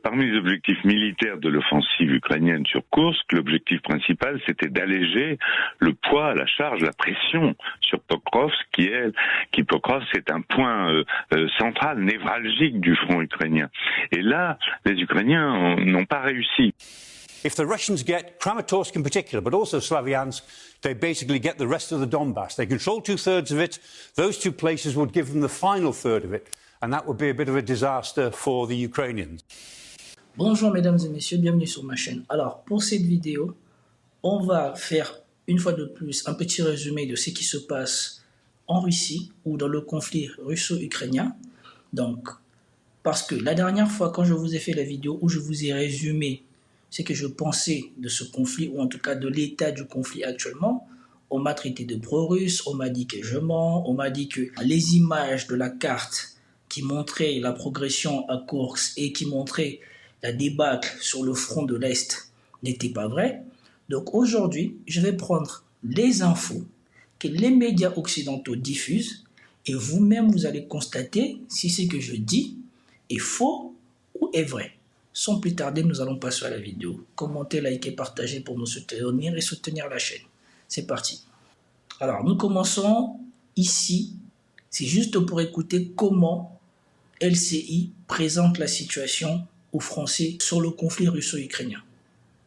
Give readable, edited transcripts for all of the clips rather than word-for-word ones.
Parmi les objectifs militaires de l'offensive ukrainienne sur Koursk, l'objectif principal, c'était d'alléger le poids, la charge, la pression sur Pokrovsk, Pokrovsk est un point central, névralgique du front ukrainien. Et là, les Ukrainiens n'ont pas réussi. If the Russians get Kramatorsk in particular, but also Slavyansk, they basically get the rest of the Donbass. They control 2/3 of it. Those two places would give them the final third of it. And that would be a bit of a disaster for the Ukrainians. Bonjour mesdames et messieurs, bienvenue sur ma chaîne. Alors pour cette vidéo, on va faire une fois de plus un petit résumé de ce qui se passe en Russie ou dans le conflit russo-ukrainien. Donc, parce que la dernière fois quand je vous ai fait la vidéo où je vous ai résumé ce que je pensais de ce conflit, ou en tout cas de l'état du conflit actuellement, on m'a traité de pro-russe, on m'a dit que je mens, on m'a dit que les images de la carte qui montraient la progression à Koursk et qui montraient la débâcle sur le front de l'Est n'étaient pas vraies. Donc aujourd'hui, je vais prendre les infos que les médias occidentaux diffusent et vous-même vous allez constater si ce que je dis est faux ou est vrai. Sans plus tarder, nous allons passer à la vidéo. Commentez, likez, partagez pour nous soutenir et soutenir la chaîne. C'est parti. Alors, nous commençons ici. C'est juste pour écouter comment LCI présente la situation aux Français sur le conflit russo-ukrainien.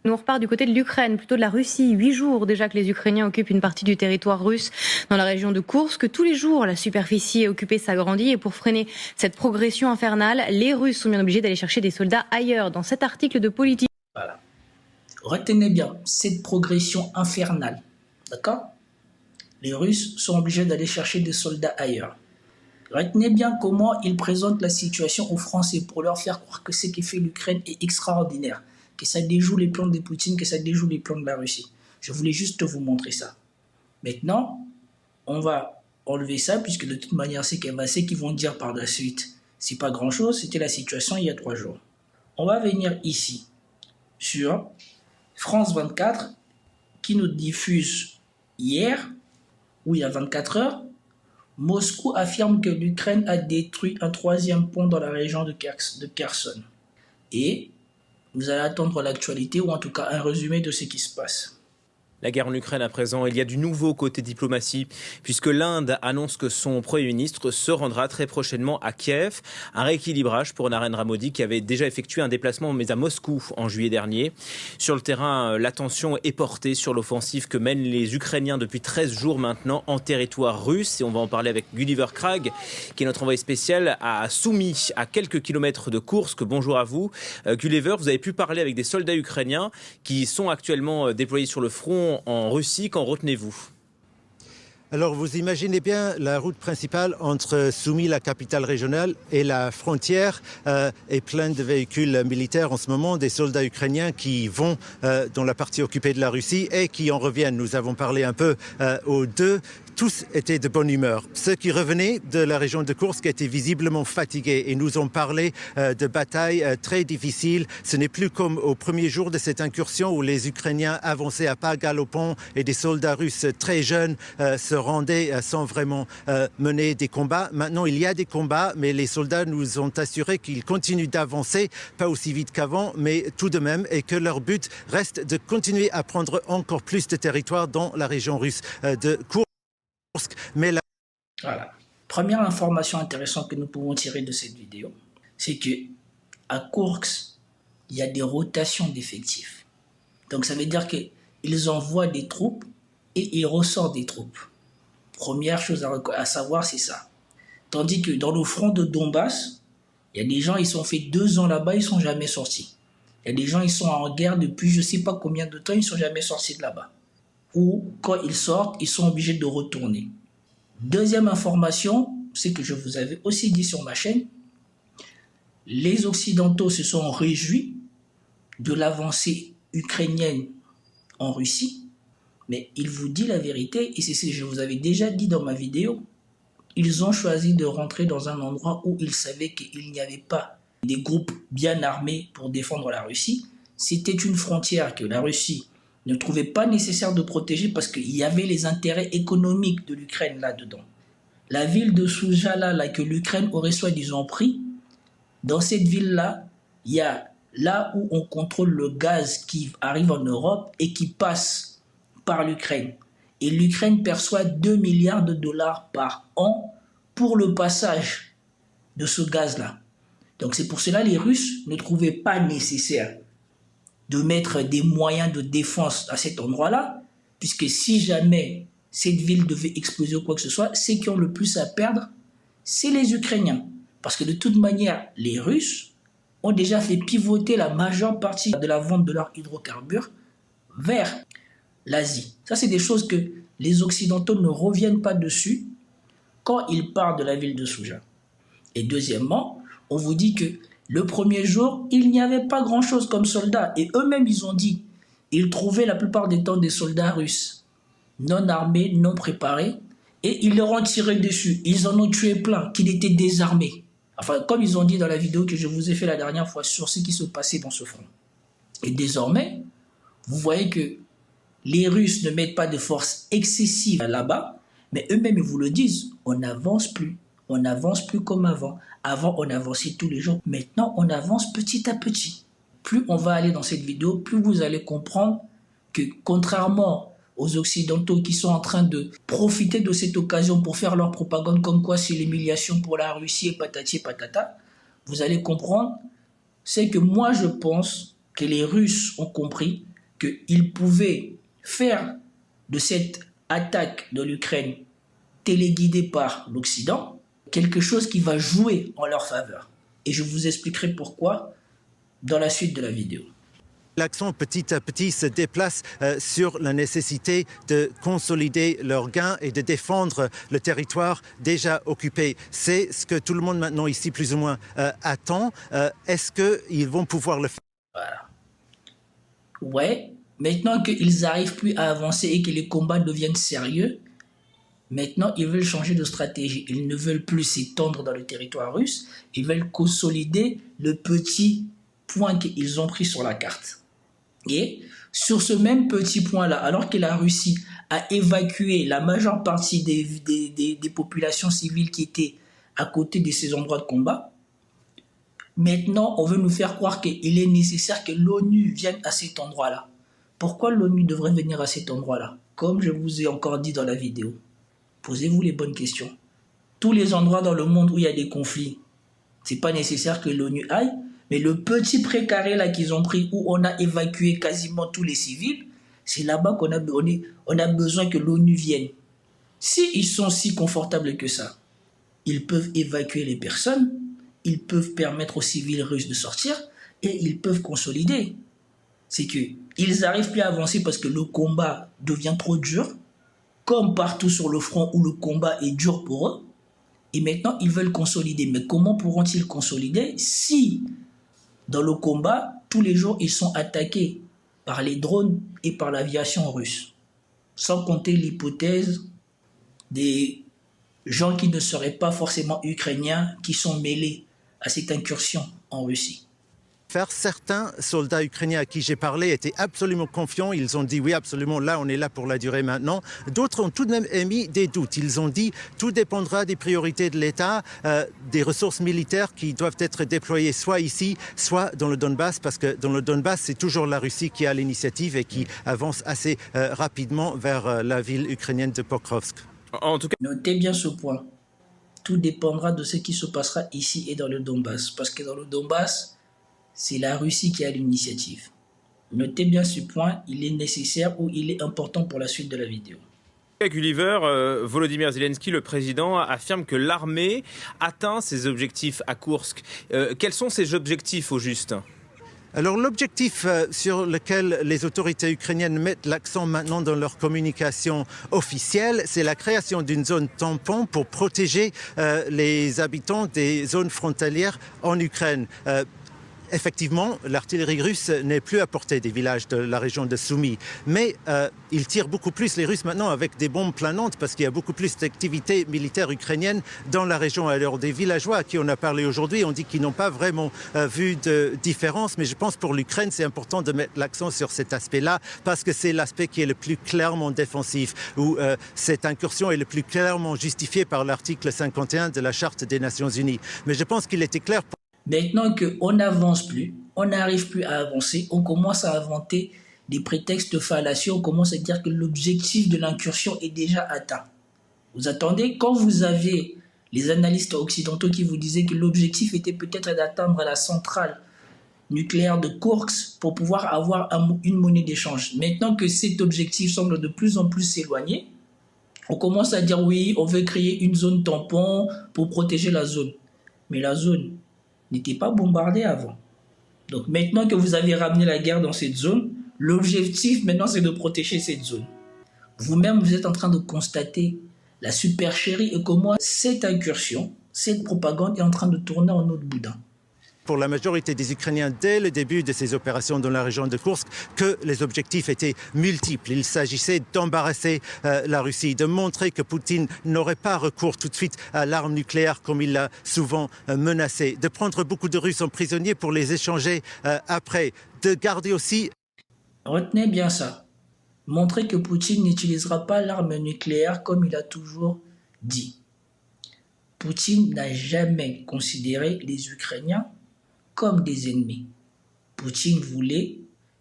On repart du côté de l'Ukraine, plutôt de la Russie. 8 jours déjà que les Ukrainiens occupent une partie du territoire russe dans la région de Koursk. Tous les jours, la superficie occupée s'agrandit. Et pour freiner cette progression infernale, les Russes sont bien obligés d'aller chercher des soldats ailleurs. Dans cet article de Politique. Voilà. Retenez bien cette progression infernale. D'accord? Les Russes sont obligés d'aller chercher des soldats ailleurs. Retenez bien comment ils présentent la situation aux Français pour leur faire croire que ce qui fait l'Ukraine est extraordinaire. Que ça déjoue les plans de Poutine, que ça déjoue les plans de la Russie. Je voulais juste vous montrer ça. Maintenant, on va enlever ça, puisque de toute manière, ce qu'ils vont dire par la suite, c'est pas grand-chose, c'était la situation il y a 3 jours. On va venir ici, sur France 24, qui nous diffuse hier, ou il y a 24 heures, Moscou affirme que l'Ukraine a détruit un 3e pont dans la région de Kherson. Et vous allez attendre l'actualité ou en tout cas un résumé de ce qui se passe. La guerre en Ukraine à présent, il y a du nouveau côté diplomatie, puisque l'Inde annonce que son Premier ministre se rendra très prochainement à Kiev. Un rééquilibrage pour Narendra Modi qui avait déjà effectué un déplacement mais à Moscou en juillet dernier. Sur le terrain, l'attention est portée sur l'offensive que mènent les Ukrainiens depuis 13 jours maintenant en territoire russe. Et on va en parler avec Gulliver Krag, qui est notre envoyé spécial à Soumy, à quelques kilomètres de Koursk. Bonjour à vous. Gulliver, vous avez pu parler avec des soldats ukrainiens qui sont actuellement déployés sur le front en Russie. Qu'en retenez-vous? Alors vous imaginez bien la route principale entre Soumy, la capitale régionale, et la frontière est pleine de véhicules militaires en ce moment, des soldats ukrainiens qui vont dans la partie occupée de la Russie et qui en reviennent. Nous avons parlé un peu aux deux. Tous étaient de bonne humeur. Ceux qui revenaient de la région de Koursk étaient visiblement fatigués et nous ont parlé de batailles très difficiles. Ce n'est plus comme au premier jour de cette incursion où les Ukrainiens avançaient à pas galopants et des soldats russes très jeunes se rendaient sans vraiment mener des combats. Maintenant, il y a des combats, mais les soldats nous ont assuré qu'ils continuent d'avancer, pas aussi vite qu'avant, mais tout de même, et que leur but reste de continuer à prendre encore plus de territoire dans la région russe de Koursk. Mais Voilà. Première information intéressante que nous pouvons tirer de cette vidéo, c'est que à Koursk, il y a des rotations d'effectifs. Donc ça veut dire qu'ils envoient des troupes et ils ressortent des troupes. Première chose à savoir, c'est ça. Tandis que dans le front de Donbass, il y a des gens, ils ont fait 2 ans là-bas, ils ne sont jamais sortis. Il y a des gens, ils sont en guerre depuis je ne sais pas combien de temps, ils ne sont jamais sortis de là-bas. Ou quand ils sortent, ils sont obligés de retourner. Deuxième information, c'est que je vous avais aussi dit sur ma chaîne, les Occidentaux se sont réjouis de l'avancée ukrainienne en Russie, mais il vous dit la vérité, et c'est ce que je vous avais déjà dit dans ma vidéo, ils ont choisi de rentrer dans un endroit où ils savaient qu'il n'y avait pas des groupes bien armés pour défendre la Russie. C'était une frontière que la Russie ne trouvait pas nécessaire de protéger parce qu'il y avait les intérêts économiques de l'Ukraine là-dedans. La ville de Soujala, là, que l'Ukraine aurait soi-disant pris, dans cette ville-là, il y a là où on contrôle le gaz qui arrive en Europe et qui passe par l'Ukraine. Et l'Ukraine perçoit 2 milliards de dollars par an pour le passage de ce gaz-là. Donc c'est pour cela que les Russes ne trouvaient pas nécessaire de mettre des moyens de défense à cet endroit-là, puisque si jamais cette ville devait exploser ou quoi que ce soit, ceux qui ont le plus à perdre, c'est les Ukrainiens. Parce que de toute manière, les Russes ont déjà fait pivoter la majeure partie de la vente de leurs hydrocarbures vers l'Asie. Ça, c'est des choses que les Occidentaux ne reviennent pas dessus quand ils parlent de la ville de Souja. Et deuxièmement, on vous dit que le premier jour, il n'y avait pas grand-chose comme soldats. Et eux-mêmes, ils ont dit, ils trouvaient la plupart des temps des soldats russes, non armés, non préparés, et ils leur ont tiré dessus. Ils en ont tué plein, qui étaient désarmés. Enfin, comme ils ont dit dans la vidéo que je vous ai fait la dernière fois sur ce qui se passait dans ce front. Et désormais, vous voyez que les Russes ne mettent pas de force excessive là-bas, mais eux-mêmes, ils vous le disent, on n'avance plus. On n'avance plus comme avant. Avant, on avançait tous les jours. Maintenant, on avance petit à petit. Plus on va aller dans cette vidéo, plus vous allez comprendre que contrairement aux Occidentaux qui sont en train de profiter de cette occasion pour faire leur propagande comme quoi c'est l'humiliation pour la Russie et patati et patata, vous allez comprendre, c'est que moi je pense que les Russes ont compris qu'ils pouvaient faire de cette attaque de l'Ukraine téléguidée par l'Occident quelque chose qui va jouer en leur faveur. Et je vous expliquerai pourquoi dans la suite de la vidéo. L'accent petit à petit se déplace sur la nécessité de consolider leurs gains et de défendre le territoire déjà occupé. C'est ce que tout le monde maintenant ici plus ou moins attend. Est-ce qu'ils vont pouvoir le faire? Voilà. Ouais, maintenant qu'ils n'arrivent plus à avancer et que les combats deviennent sérieux, maintenant ils veulent changer de stratégie. Ils ne veulent plus s'étendre dans le territoire russe, ils veulent consolider le petit point qu'ils ont pris sur la carte. Et sur ce même petit point-là, alors que la Russie a évacué la majeure partie des populations civiles qui étaient à côté de ces endroits de combat, maintenant on veut nous faire croire qu'il est nécessaire que l'ONU vienne à cet endroit-là. Pourquoi l'ONU devrait venir à cet endroit-là? Comme je vous ai encore dit dans la vidéo, posez-vous les bonnes questions. Tous les endroits dans le monde où il y a des conflits, c'est pas nécessaire que l'ONU aille. Mais le petit précaré là qu'ils ont pris où on a évacué quasiment tous les civils, c'est là-bas qu'on a besoin que l'ONU vienne. S'ils sont si confortables que ça, ils peuvent évacuer les personnes, ils peuvent permettre aux civils russes de sortir et ils peuvent consolider. C'est qu'ils n'arrivent plus à avancer parce que le combat devient trop dur, comme partout sur le front où le combat est dur pour eux. Et maintenant, ils veulent consolider. Mais comment pourront-ils consolider si dans le combat, tous les jours, ils sont attaqués par les drones et par l'aviation russe. Sans compter l'hypothèse des gens qui ne seraient pas forcément ukrainiens, qui sont mêlés à cette incursion en Russie. Certains soldats ukrainiens à qui j'ai parlé étaient absolument confiants. Ils ont dit oui, absolument, là, on est là pour la durée maintenant. D'autres ont tout de même émis des doutes. Ils ont dit tout dépendra des priorités de l'État, des ressources militaires qui doivent être déployées soit ici, soit dans le Donbass, parce que dans le Donbass, c'est toujours la Russie qui a l'initiative et qui avance assez rapidement vers la ville ukrainienne de Pokrovsk. En tout cas, notez bien ce point. Tout dépendra de ce qui se passera ici et dans le Donbass. Parce que dans le Donbass, c'est la Russie qui a l'initiative. Notez bien ce point, il est nécessaire ou il est important pour la suite de la vidéo. Gulliver, Volodymyr Zelensky, le président, affirme que l'armée atteint ses objectifs à Koursk. Quels sont ces objectifs au juste ? Alors l'objectif sur lequel les autorités ukrainiennes mettent l'accent maintenant dans leur communication officielle, c'est la création d'une zone tampon pour protéger les habitants des zones frontalières en Ukraine. Effectivement, l'artillerie russe n'est plus à portée des villages de la région de Soumy, mais ils tirent beaucoup plus les Russes maintenant avec des bombes planantes parce qu'il y a beaucoup plus d'activités militaires ukrainiennes dans la région. Alors des villageois à qui on a parlé aujourd'hui ont dit qu'ils n'ont pas vraiment vu de différence, mais je pense pour l'Ukraine c'est important de mettre l'accent sur cet aspect-là parce que c'est l'aspect qui est le plus clairement défensif, où cette incursion est le plus clairement justifiée par l'article 51 de la Charte des Nations Unies. Mais je pense qu'il était clair. Maintenant qu'on n'avance plus, on n'arrive plus à avancer, on commence à inventer des prétextes fallacieux, on commence à dire que l'objectif de l'incursion est déjà atteint. Vous attendez, quand vous avez les analystes occidentaux qui vous disaient que l'objectif était peut-être d'atteindre la centrale nucléaire de Kursk pour pouvoir avoir une monnaie d'échange. Maintenant que cet objectif semble de plus en plus s'éloigner, on commence à dire oui, on veut créer une zone tampon pour protéger la zone. Mais la zone n'était pas bombardée avant. Donc maintenant que vous avez ramené la guerre dans cette zone, l'objectif maintenant c'est de protéger cette zone. Vous-même vous êtes en train de constater la supercherie et comment cette incursion, cette propagande est en train de tourner en eau de boudin. Pour la majorité des Ukrainiens, dès le début de ces opérations dans la région de Kursk, que les objectifs étaient multiples. Il s'agissait d'embarrasser la Russie, de montrer que Poutine n'aurait pas recours tout de suite à l'arme nucléaire comme il l'a souvent menacé, de prendre beaucoup de Russes en prisonniers pour les échanger après, de garder aussi... Retenez bien ça. Montrer que Poutine n'utilisera pas l'arme nucléaire comme il a toujours dit. Poutine n'a jamais considéré les Ukrainiens comme des ennemis. Poutine voulait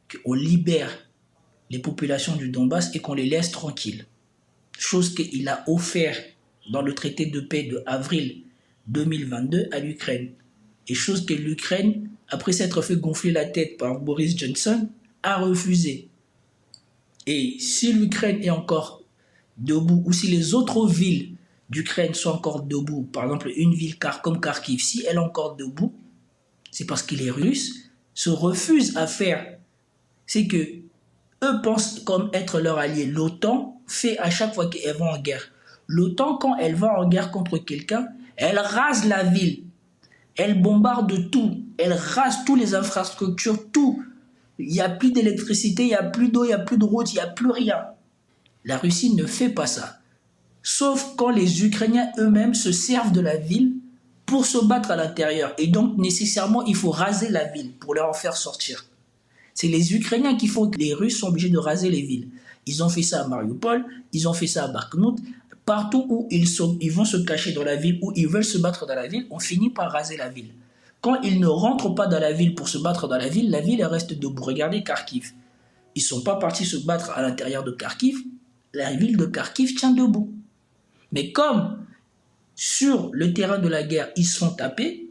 qu'on libère les populations du Donbass et qu'on les laisse tranquilles. Chose qu'il a offert dans le traité de paix de avril 2022 à l'Ukraine. Et chose que l'Ukraine, après s'être fait gonfler la tête par Boris Johnson, a refusé. Et si l'Ukraine est encore debout, ou si les autres villes d'Ukraine sont encore debout, par exemple une ville comme Kharkiv, si elle est encore debout, c'est parce que les Russes se refusent à faire ce que eux pensent comme être leur allié. L'OTAN fait à chaque fois qu'elle va en guerre. L'OTAN, quand elle va en guerre contre quelqu'un, elle rase la ville. Elle bombarde tout. Elle rase toutes les infrastructures, tout. Il n'y a plus d'électricité, il n'y a plus d'eau, il n'y a plus de route, il n'y a plus rien. La Russie ne fait pas ça. Sauf quand les Ukrainiens eux-mêmes se servent de la ville pour se battre à l'intérieur. Et donc, nécessairement, il faut raser la ville pour leur en faire sortir. C'est les Ukrainiens qui font que les Russes sont obligés de raser les villes. Ils ont fait ça à Mariupol, ils ont fait ça à Bakhmut. Partout où ils vont se cacher dans la ville, où ils veulent se battre dans la ville, on finit par raser la ville. Quand ils ne rentrent pas dans la ville pour se battre dans la ville elle reste debout. Regardez Kharkiv. Ils ne sont pas partis se battre à l'intérieur de Kharkiv. La ville de Kharkiv tient debout. Mais comme sur le terrain de la guerre, ils se font taper,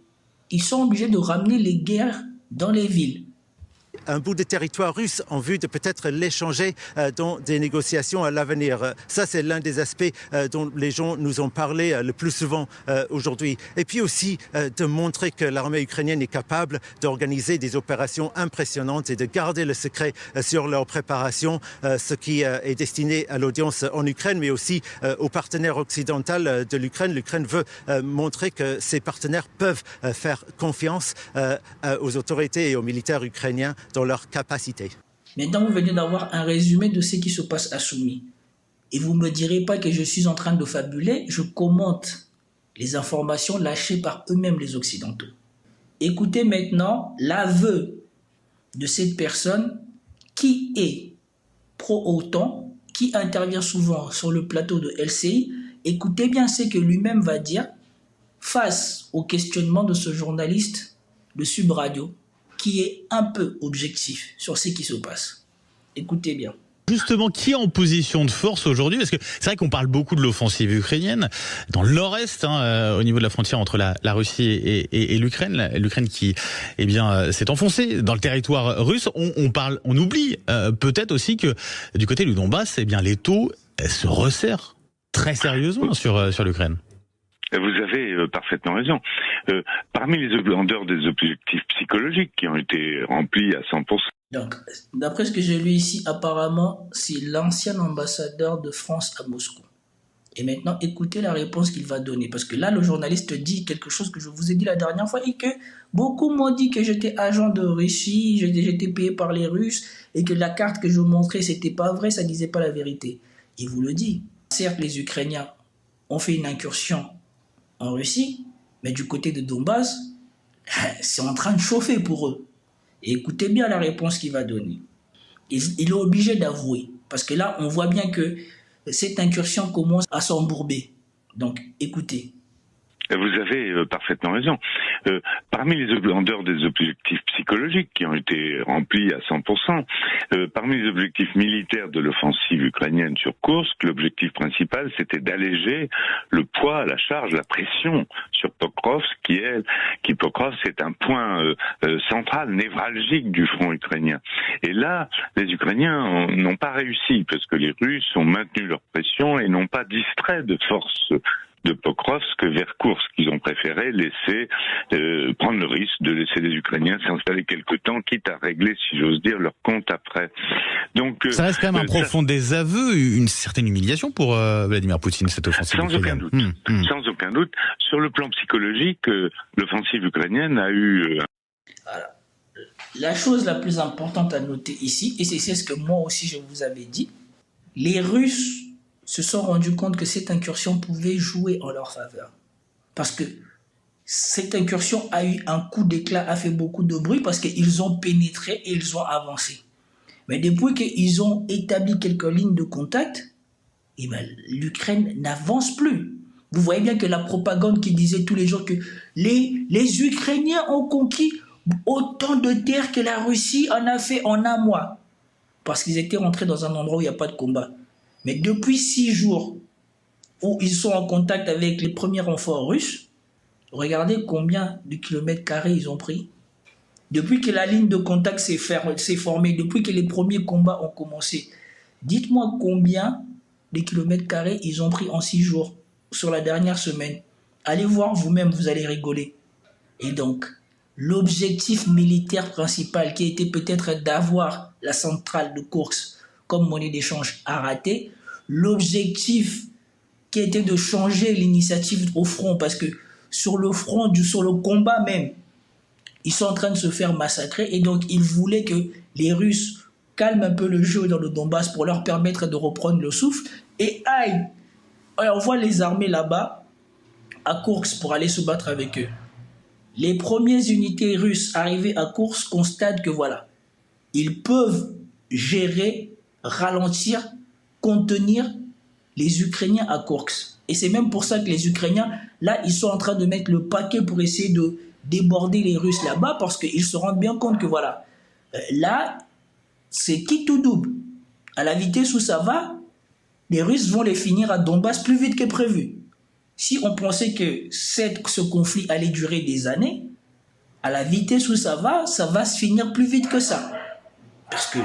ils sont obligés de ramener les guerres dans les villes. Un bout de territoire russe en vue de peut-être l'échanger dans des négociations à l'avenir. Ça, c'est l'un des aspects dont les gens nous ont parlé le plus souvent aujourd'hui. Et puis aussi de montrer que l'armée ukrainienne est capable d'organiser des opérations impressionnantes et de garder le secret sur leur préparation, ce qui est destiné à l'audience en Ukraine, mais aussi aux partenaires occidentaux de l'Ukraine. L'Ukraine veut montrer que ses partenaires peuvent faire confiance aux autorités et aux militaires ukrainiens dans leur capacité. Maintenant, vous venez d'avoir un résumé de ce qui se passe à Soumy. Et vous ne me direz pas que je suis en train de fabuler, je commente les informations lâchées par eux-mêmes les Occidentaux. Écoutez maintenant l'aveu de cette personne qui est pro-OTAN, qui intervient souvent sur le plateau de LCI. Écoutez bien ce que lui-même va dire face au questionnement de ce journaliste de Sub Radio, qui est un peu objectif sur ce qui se passe. Écoutez bien. Justement, qui est en position de force aujourd'hui? Parce que c'est vrai qu'on parle beaucoup de l'offensive ukrainienne dans le nord-est, au niveau de la frontière entre la Russie et l'Ukraine. L'Ukraine qui, s'est enfoncée dans le territoire russe. On oublie peut-être aussi que du côté du Donbass, les taux se resserrent très sérieusement sur l'Ukraine. Vous avez parfaitement raison. Parmi les vendeurs des objectifs psychologiques qui ont été remplis à 100%. Donc, d'après ce que j'ai lu ici, apparemment, c'est l'ancien ambassadeur de France à Moscou. Et maintenant, écoutez la réponse qu'il va donner. Parce que là, le journaliste dit quelque chose que je vous ai dit la dernière fois et que beaucoup m'ont dit que j'étais agent de Russie, j'étais payé par les Russes et que la carte que je vous montrais, c'était pas vrai, ça disait pas la vérité. Il vous le dit. Certes, les Ukrainiens ont fait une incursion en Russie, mais du côté de Donbass, c'est en train de chauffer pour eux. Et écoutez bien la réponse qu'il va donner. Il est obligé d'avouer, parce que là, on voit bien que cette incursion commence à s'embourber. Donc, écoutez. Vous avez parfaitement raison. Parmi en dehors des objectifs psychologiques qui ont été remplis à 100%, parmi les objectifs militaires de l'offensive ukrainienne sur Koursk, l'objectif principal c'était d'alléger le poids, la charge, la pression sur Pokrovsk, Pokrovsk est un point central, névralgique du front ukrainien. Et là, les Ukrainiens n'ont pas réussi parce que les Russes ont maintenu leur pression et n'ont pas distrait de force de Pokrovsk vers Koursk. Ils ont préféré laisser prendre le risque de laisser les Ukrainiens s'installer quelque temps, quitte à régler, si j'ose dire, leur compte après. Donc ça reste quand même un profond désaveu, une certaine humiliation pour Vladimir Poutine, cette offensive ukrainienne. Sans aucun doute. Sans aucun doute. Sur le plan psychologique, l'offensive ukrainienne a eu... Alors, la chose la plus importante à noter ici, et c'est ce que moi aussi je vous avais dit, les Russes se sont rendus compte que cette incursion pouvait jouer en leur faveur. Parce que cette incursion a eu un coup d'éclat, a fait beaucoup de bruit parce qu'ils ont pénétré et ils ont avancé. Mais depuis qu'ils ont établi quelques lignes de contact, eh ben, l'Ukraine n'avance plus. Vous voyez bien que la propagande qui disait tous les jours que les Ukrainiens ont conquis autant de terres que la Russie en a fait en un mois. Parce qu'ils étaient rentrés dans un endroit où il n'y a pas de combat. Mais depuis 6 jours où ils sont en contact avec les premiers renforts russes, regardez combien de kilomètres carrés ils ont pris. Depuis que la ligne de contact s'est formée, depuis que les premiers combats ont commencé, dites-moi combien de kilomètres carrés ils ont pris en 6 jours sur la dernière semaine. Allez voir vous-même, vous allez rigoler. Et donc, l'objectif militaire principal qui était peut-être d'avoir la centrale de Koursk comme monnaie d'échange a raté. L'objectif qui était de changer l'initiative au front, parce que sur le front, sur le combat même, ils sont en train de se faire massacrer et donc ils voulaient que les Russes calment un peu le jeu dans le Donbass pour leur permettre de reprendre le souffle et aïe, on voit les armées là-bas à Koursk pour aller se battre avec eux. Les premières unités russes arrivées à Koursk constatent que voilà, ils peuvent gérer, ralentir, contenir les Ukrainiens à Koursk. Et c'est même pour ça que les Ukrainiens, là, ils sont en train de mettre le paquet pour essayer de déborder les Russes là-bas parce qu'ils se rendent bien compte que voilà, là, c'est qui tout double. À la vitesse où ça va, les Russes vont les finir à Donbass plus vite que prévu. Si on pensait que ce conflit allait durer des années, à la vitesse où ça va se finir plus vite que ça. Parce que,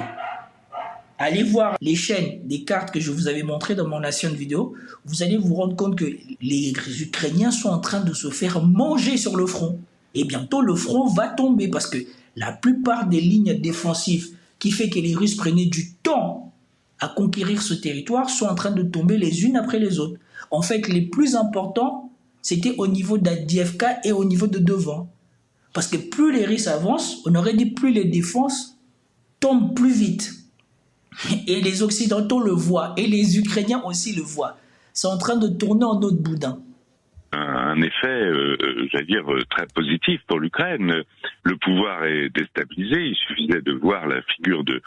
allez voir les chaînes des cartes que je vous avais montrées dans mon ancienne vidéo, vous allez vous rendre compte que les Ukrainiens sont en train de se faire manger sur le front. Et bientôt, le front va tomber parce que la plupart des lignes défensives qui fait que les Russes prenaient du temps à conquérir ce territoire sont en train de tomber les unes après les autres. En fait, les plus importants, c'était au niveau d'Avdiivka et au niveau de devant. Parce que plus les Russes avancent, on aurait dit plus les défenses tombent plus vite. Et les Occidentaux le voient, et les Ukrainiens aussi le voient. C'est en train de tourner en autre boudin. Un effet, j'allais dire, très positif pour l'Ukraine. Le pouvoir est déstabilisé. Il suffisait de voir la figure de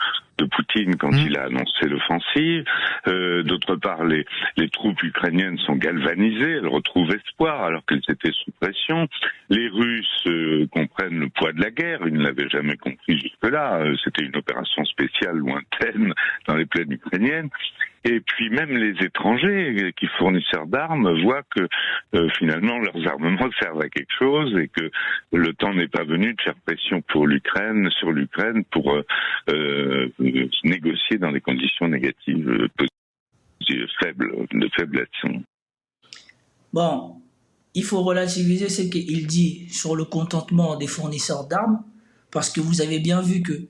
Poutine quand il a annoncé l'offensive. D'autre part, les troupes ukrainiennes sont galvanisées. Elles retrouvent espoir alors qu'elles étaient sous pression. Les Russes comprennent le poids de la guerre. Ils ne l'avaient jamais compris jusque-là. C'était une opération spéciale lointaine dans les plaines ukrainiennes. Et puis même les étrangers qui fournisseurs d'armes voient que finalement leurs armements servent à quelque chose et que le temps n'est pas venu de faire pression sur l'Ukraine pour négocier dans des conditions négatives de faiblesse. Bon, il faut relativiser ce qu'il dit sur le contentement des fournisseurs d'armes parce que vous avez bien vu que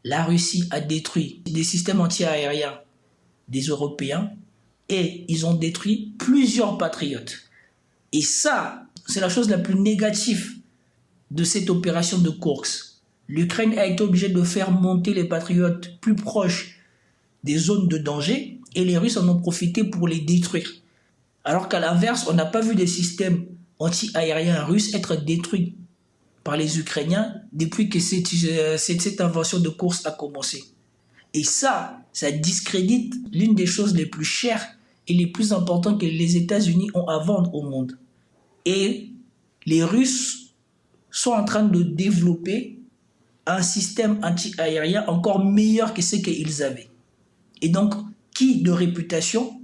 la Russie a détruit des systèmes anti-aériens des Européens et ils ont détruit plusieurs patriotes. Et ça, c'est la chose la plus négative de cette opération de Koursk. L'Ukraine a été obligée de faire monter les patriotes plus proches des zones de danger et les Russes en ont profité pour les détruire. Alors qu'à l'inverse, on n'a pas vu des systèmes anti-aériens russes être détruits par les Ukrainiens depuis que cette invasion de Koursk a commencé. Et ça discrédite l'une des choses les plus chères et les plus importantes que les États-Unis ont à vendre au monde. Et les Russes sont en train de développer un système anti-aérien encore meilleur que ce qu'ils avaient. Et donc, qui de réputation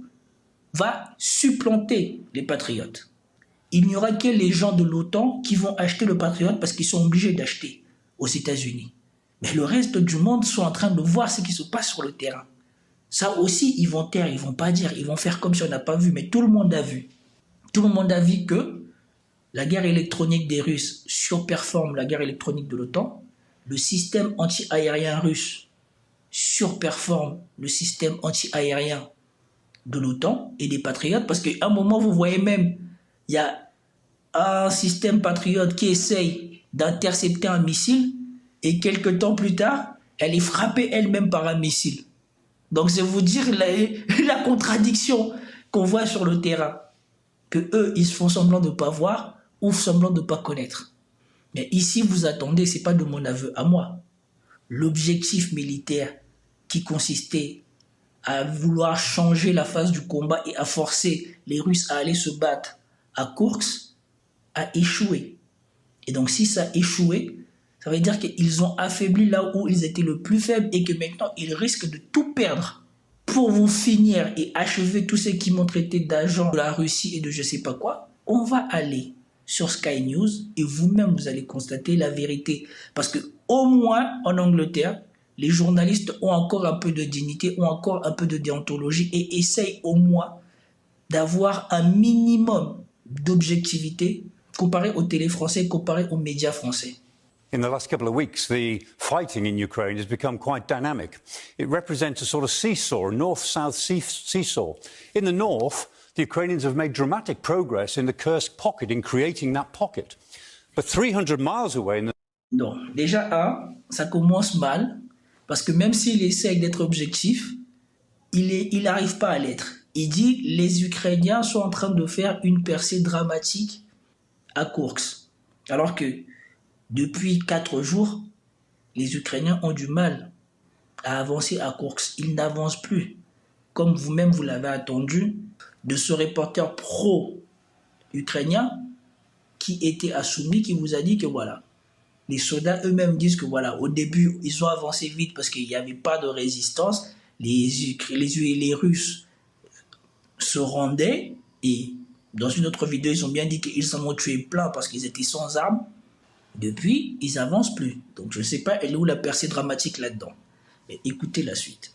va supplanter les patriotes? Il n'y aura que les gens de l'OTAN qui vont acheter le Patriote parce qu'ils sont obligés d'acheter aux États-Unis. Mais le reste du monde sont en train de voir ce qui se passe sur le terrain. Ça aussi, ils vont taire, ils vont pas dire, ils vont faire comme si on n'a pas vu, mais tout le monde a vu. Tout le monde a vu que la guerre électronique des Russes surperforme la guerre électronique de l'OTAN, le système anti-aérien russe surperforme le système anti-aérien de l'OTAN et des patriotes, parce qu'à un moment, vous voyez même, il y a un système patriote qui essaye d'intercepter un missile, et quelques temps plus tard, elle est frappée elle-même par un missile. Donc c'est vous dire la contradiction qu'on voit sur le terrain, que eux, ils font semblant de ne pas voir, ou semblant de ne pas connaître. Mais ici, vous attendez, ce n'est pas de mon aveu à moi. L'objectif militaire qui consistait à vouloir changer la phase du combat et à forcer les Russes à aller se battre à Koursk a échoué. Et donc si ça a échoué, ça veut dire qu'ils ont affaibli là où ils étaient le plus faibles et que maintenant ils risquent de tout perdre pour vous finir et achever tous ceux qui m'ont traité d'agents de la Russie et de je sais pas quoi. On va aller sur Sky News et vous-même vous allez constater la vérité. Parce que au moins en Angleterre, les journalistes ont encore un peu de dignité, ont encore un peu de déontologie et essayent au moins d'avoir un minimum d'objectivité comparé aux télés français, comparé aux médias français. In the last couple of weeks, the fighting in Ukraine has become quite dynamic. It represents a sort of seesaw, a north-south seesaw. In the north, the Ukrainians have made dramatic progress in the Kursk pocket, in creating that pocket. But 300 miles away... Donc, déjà, ça commence mal, parce que même s'il essaye d'être objectif, il n'arrive pas à l'être. Il dit « Les Ukrainiens sont en train de faire une percée dramatique à Koursk. » Alors que depuis 4 jours, les Ukrainiens ont du mal à avancer à Koursk. Ils n'avancent plus. Comme vous-même, vous l'avez attendu, de ce reporter pro-ukrainien qui était à Soumy, qui vous a dit que voilà, les soldats eux-mêmes disent que voilà, au début, ils ont avancé vite parce qu'il n'y avait pas de résistance. Les Russes se rendaient et dans une autre vidéo, ils ont bien dit qu'ils en ont tué plein parce qu'ils étaient sans armes. Depuis, ils n'avancent plus. Donc je ne sais pas, elle est où la percée dramatique là-dedans. Mais écoutez la suite.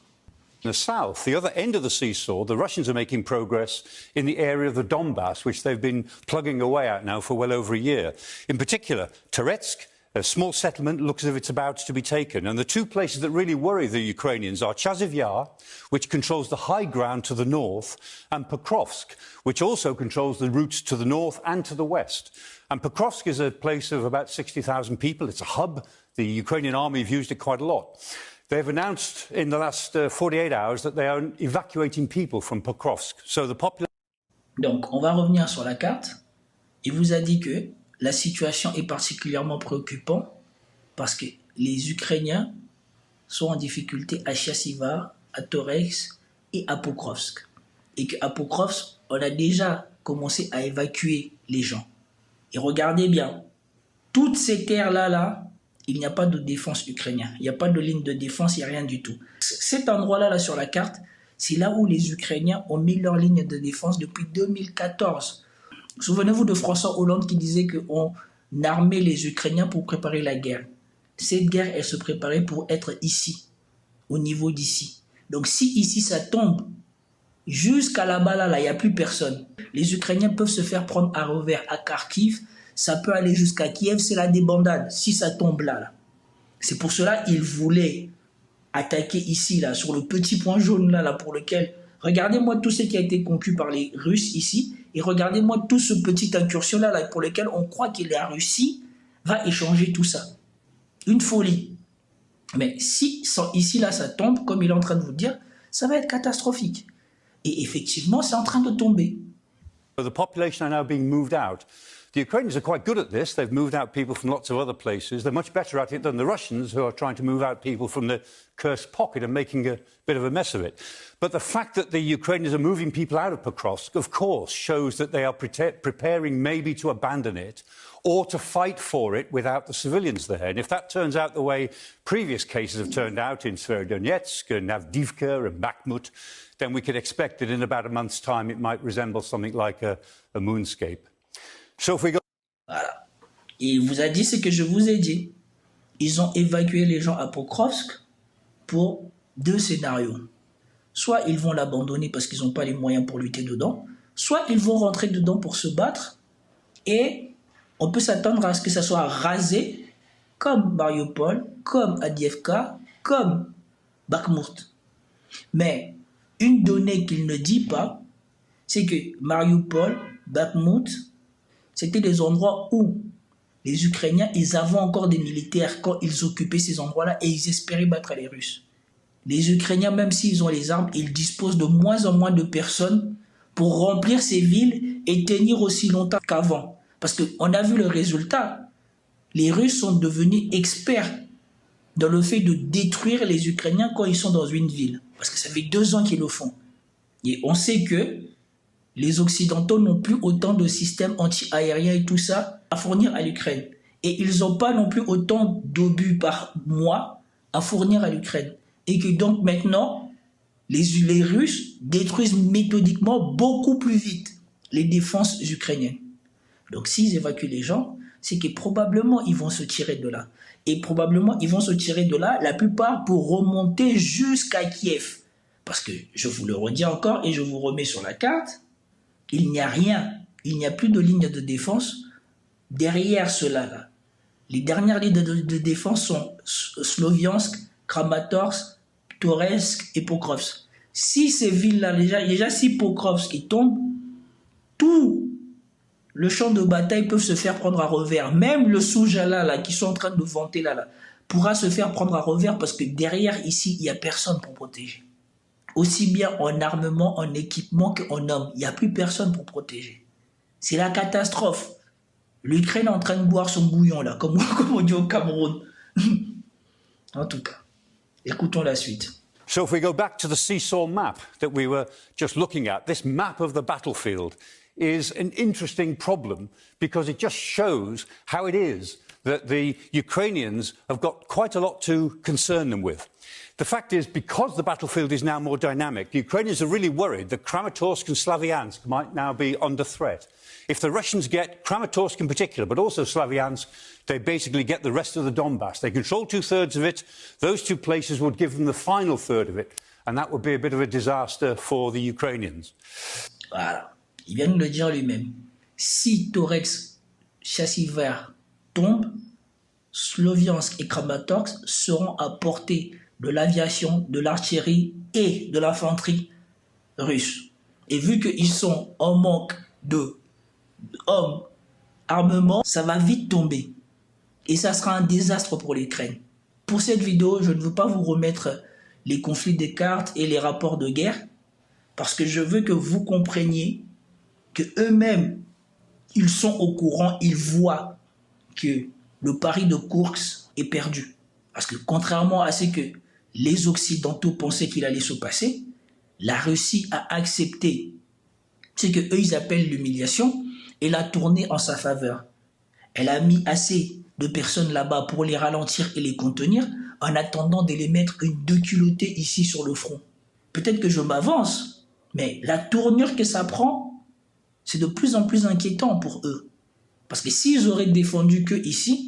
In the south, the other end of the seesaw, the Russians are making progress in the area of the Donbass, which they've been plugging away at now for well over a year. In particular, Toretsk, a small settlement, looks as if it's about to be taken. And the two places that really worry the Ukrainians are Chasiv Yar, which controls the high ground to the north, and Pokrovsk, which also controls the routes to the north and to the west. And Pokrovsk is a place of about 60,000 people. It's a hub. The Ukrainian army have used it quite a lot. They've announced in the last 48 hours that they are evacuating people from Pokrovsk. So the population... Donc, on va revenir sur la carte. Il vous a dit que la situation est particulièrement préoccupante parce que les Ukrainiens sont en difficulté à Chasiv-Yar, à Toretsk et à Pokrovsk. Et qu'à Pokrovsk, on a déjà commencé à évacuer les gens. Et regardez bien, toutes ces terres-là, il n'y a pas de défense ukrainienne. Il n'y a pas de ligne de défense, il n'y a rien du tout. Cet endroit-là, sur la carte, c'est là où les Ukrainiens ont mis leur ligne de défense depuis 2014. Souvenez-vous de François Hollande qui disait qu'on armait les Ukrainiens pour préparer la guerre. Cette guerre, elle se préparait pour être ici, au niveau d'ici. Donc si ici ça tombe, jusqu'à là-bas, là, il n'y a plus personne. Les Ukrainiens peuvent se faire prendre à revers à Kharkiv, ça peut aller jusqu'à Kiev, c'est la débandade, si ça tombe là. C'est pour cela qu'ils voulaient attaquer ici, là, sur le petit point jaune là, pour lequel... Regardez-moi tout ce qui a été conquis par les Russes ici, et regardez-moi tout ce petit incursion là, pour lequel on croit que la Russie va échanger tout ça. Une folie. Mais si ici, là, ça tombe, comme il est en train de vous dire, ça va être catastrophique. Et effectivement, c'est en train de tomber. The population are now being moved out. The Ukrainians are quite good at this. They've moved out people from lots of other places. They're much better at it than the Russians, who are trying to move out people from the Kursk pocket and making a bit of a mess of it. But the fact that the Ukrainians are moving people out of Pokrovsk, of course, shows that they are preparing maybe to abandon it or to fight for it without the civilians there. And if that turns out the way previous cases have turned out in Severodonetsk and Avdiivka and Bakhmut, then we could expect that in about a month's time it might resemble something like a moonscape. So if we go... Voilà. Il vous a dit ce que je vous ai dit. Ils ont évacué les gens à Pokrovsk pour 2 scénarios. Soit ils vont l'abandonner parce qu'ils n'ont pas les moyens pour lutter dedans, soit ils vont rentrer dedans pour se battre, et on peut s'attendre à ce que ça soit rasé comme Mariupol, comme Avdiivka, comme Bakhmut. Mais une donnée qu'il ne dit pas, c'est que Mariupol, Bakhmut, c'était des endroits où les Ukrainiens, ils avaient encore des militaires quand ils occupaient ces endroits-là et ils espéraient battre les Russes. Les Ukrainiens, même s'ils ont les armes, ils disposent de moins en moins de personnes pour remplir ces villes et tenir aussi longtemps qu'avant. Parce qu'on a vu le résultat. Les Russes sont devenus experts dans le fait de détruire les Ukrainiens quand ils sont dans une ville. Parce que ça fait 2 ans qu'ils le font. Et on sait que les Occidentaux n'ont plus autant de systèmes anti-aériens et tout ça à fournir à l'Ukraine. Et ils n'ont pas non plus autant d'obus par mois à fournir à l'Ukraine. Et que donc maintenant, les Russes détruisent méthodiquement beaucoup plus vite les défenses ukrainiennes. Donc s'ils évacuent les gens, c'est que probablement ils vont se tirer de là. Et probablement ils vont se tirer de là, la plupart pour remonter jusqu'à Kiev. Parce que, je vous le redis encore et je vous remets sur la carte, il n'y a rien, il n'y a plus de ligne de défense derrière cela-là. Les dernières lignes de défense sont Sloviansk, Kramatorsk, Toretsk et Pokrovsk. Si ces villes-là, déjà si Pokrovsk y tombe, tout le champ de bataille peut se faire prendre à revers. Même le Soujala là, qui sont en train de vanter là, pourra se faire prendre à revers parce que derrière, ici, il n'y a personne pour protéger. Aussi bien en armement, en équipement qu'en hommes. Il n'y a plus personne pour protéger. C'est la catastrophe. L'Ukraine est en train de boire son bouillon, là, comme on dit au Cameroun. En tout cas, écoutons la suite. So if we go back to the seesaw map that we were just looking at, this map of the battlefield is an interesting problem because it just shows how it is that the Ukrainians have got quite a lot to concern them with. The fact is, because the battlefield is now more dynamic, the Ukrainians are really worried that Kramatorsk and Slavyansk might now be under threat. If the Russians get Kramatorsk in particular, but also Slavyansk, they basically get the rest of the Donbass. They control 2/3 of it. Those 2 places would give them the final third of it, and that would be a bit of a disaster for the Ukrainians. Voilà. Il vient de le dire lui-même. Si Toretsk, Châssis Vert tombe, Sloviansk et Kramatorsk seront à portée de l'aviation, de l'artillerie et de l'infanterie russe. Et vu qu'ils sont en manque d'hommes, armement, ça va vite tomber. Et ça sera un désastre pour l'Ukraine. Pour cette vidéo, je ne veux pas vous remettre les conflits des cartes et les rapports de guerre, parce que je veux que vous compreniez que eux-mêmes, ils sont au courant, ils voient que le pari de Kursk est perdu. Parce que contrairement à ce que les Occidentaux pensaient qu'il allait se passer, la Russie a accepté ce qu'eux ils appellent l'humiliation et l'a tourné en sa faveur. Elle a mis assez de personnes là-bas pour les ralentir et les contenir en attendant de les mettre une déculottée ici sur le front. Peut-être que je m'avance, mais la tournure que ça prend, c'est de plus en plus inquiétant pour eux. Parce que s'ils auraient défendu que ici,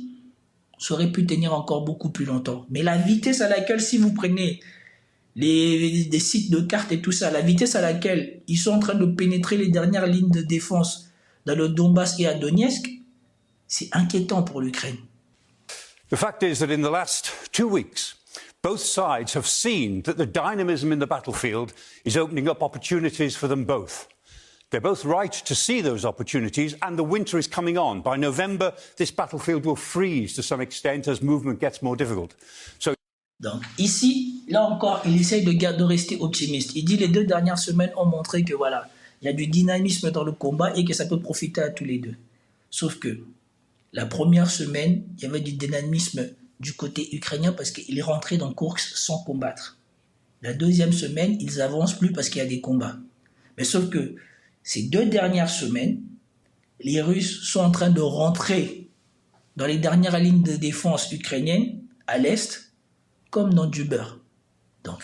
ça aurait pu tenir encore beaucoup plus longtemps. Mais la vitesse à laquelle, si vous prenez des sites de cartes et tout ça, la vitesse à laquelle ils sont en train de pénétrer les dernières lignes de défense dans le Donbass et à Donetsk, c'est inquiétant pour l'Ukraine. The fact is that in the last 2 weeks, both sides have seen that the dynamism in the battlefield is opening up opportunities for them both. They're both right to see those opportunities, and the winter is coming on. By November, this battlefield will freeze to some extent as movement gets more difficult. Donc ici, là encore, il essaye de rester optimiste. Il dit les 2 dernières semaines ont montré que voilà, il y a du dynamisme dans le combat et que ça peut profiter à tous les deux. Sauf que la première semaine, il y avait du dynamisme du côté ukrainien parce qu'il est rentré dans Koursk sans combattre. La deuxième semaine, ils avancent plus parce qu'il y a des combats. Mais sauf que ces 2 dernières semaines, les Russes sont en train de rentrer dans les dernières lignes de défense ukrainiennes à l'est, comme dans du beurre. Donc,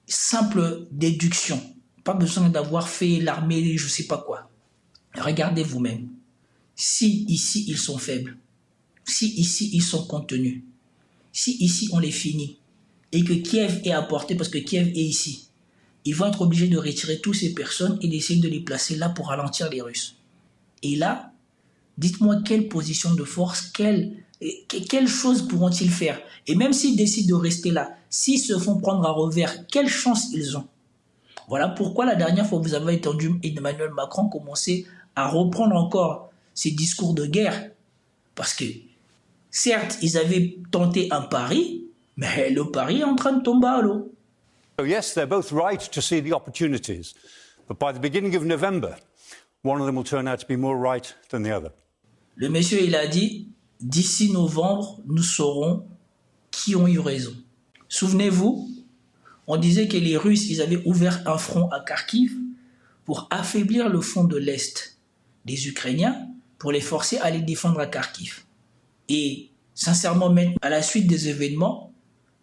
simple déduction. Pas besoin d'avoir fait l'armée, je ne sais pas quoi. Regardez vous-même. Si ici ils sont faibles, si ici ils sont contenus, si ici on les finit, et que Kiev est à portée parce que Kiev est ici, ils vont être obligés de retirer toutes ces personnes et d'essayer de les placer là pour ralentir les Russes. Et là, dites-moi quelle position de force, quelle chose pourront-ils faire? Et même s'ils décident de rester là, s'ils se font prendre à revers, quelle chance ils ont? Voilà pourquoi la dernière fois vous avez entendu Emmanuel Macron commencer à reprendre encore ses discours de guerre. Parce que, certes, ils avaient tenté un pari, mais le pari est en train de tomber à l'eau. So yes, they're both right to see the opportunities. But by the beginning of November, one of them will turn out to be more right than the other. Le monsieur, il a dit, d'ici novembre, nous saurons qui ont eu raison. Souvenez-vous, on disait que les Russes, ils avaient ouvert un front à Kharkiv pour affaiblir le front de l'Est des Ukrainiens, pour les forcer à les défendre à Kharkiv. Et sincèrement, même à la suite des événements,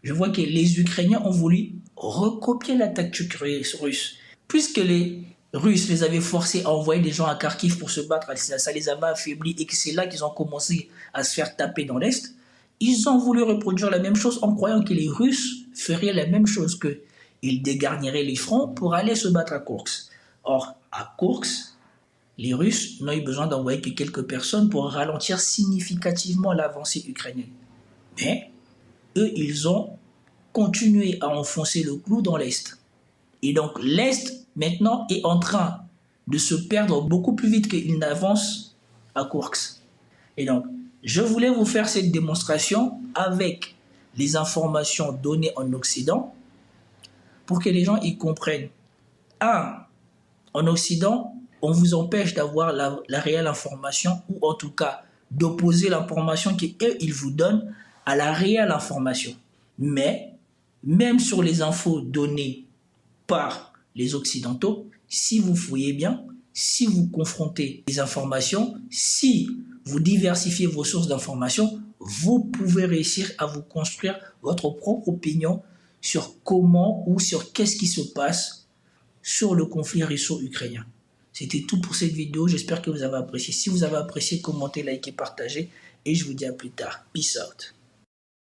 je vois que les Ukrainiens ont voulu recopier la tactique russe. Puisque les Russes les avaient forcés à envoyer des gens à Kharkiv pour se battre, ça les avait affaiblis et que c'est là qu'ils ont commencé à se faire taper dans l'Est, ils ont voulu reproduire la même chose en croyant que les Russes feraient la même chose qu'eux. Ils dégarniraient les fronts pour aller se battre à Koursk. Or, à Koursk, les Russes n'ont eu besoin d'envoyer que quelques personnes pour ralentir significativement l'avancée ukrainienne. Mais eux, ils ont continué à enfoncer le clou dans l'Est. Et donc l'Est, maintenant, est en train de se perdre beaucoup plus vite qu'il n'avance à Koursk. Et donc, je voulais vous faire cette démonstration avec les informations données en Occident pour que les gens y comprennent. En Occident, on vous empêche d'avoir la réelle information ou en tout cas d'opposer l'information qu'eux, ils vous donnent à la réelle information. Mais, même sur les infos données par les Occidentaux, si vous fouillez bien, si vous confrontez les informations, si vous diversifiez vos sources d'informations, vous pouvez réussir à vous construire votre propre opinion sur comment ou sur qu'est-ce qui se passe sur le conflit russo-ukrainien. C'était tout pour cette vidéo, j'espère que vous avez apprécié. Si vous avez apprécié, commentez, likez, partagez et je vous dis à plus tard. Peace out.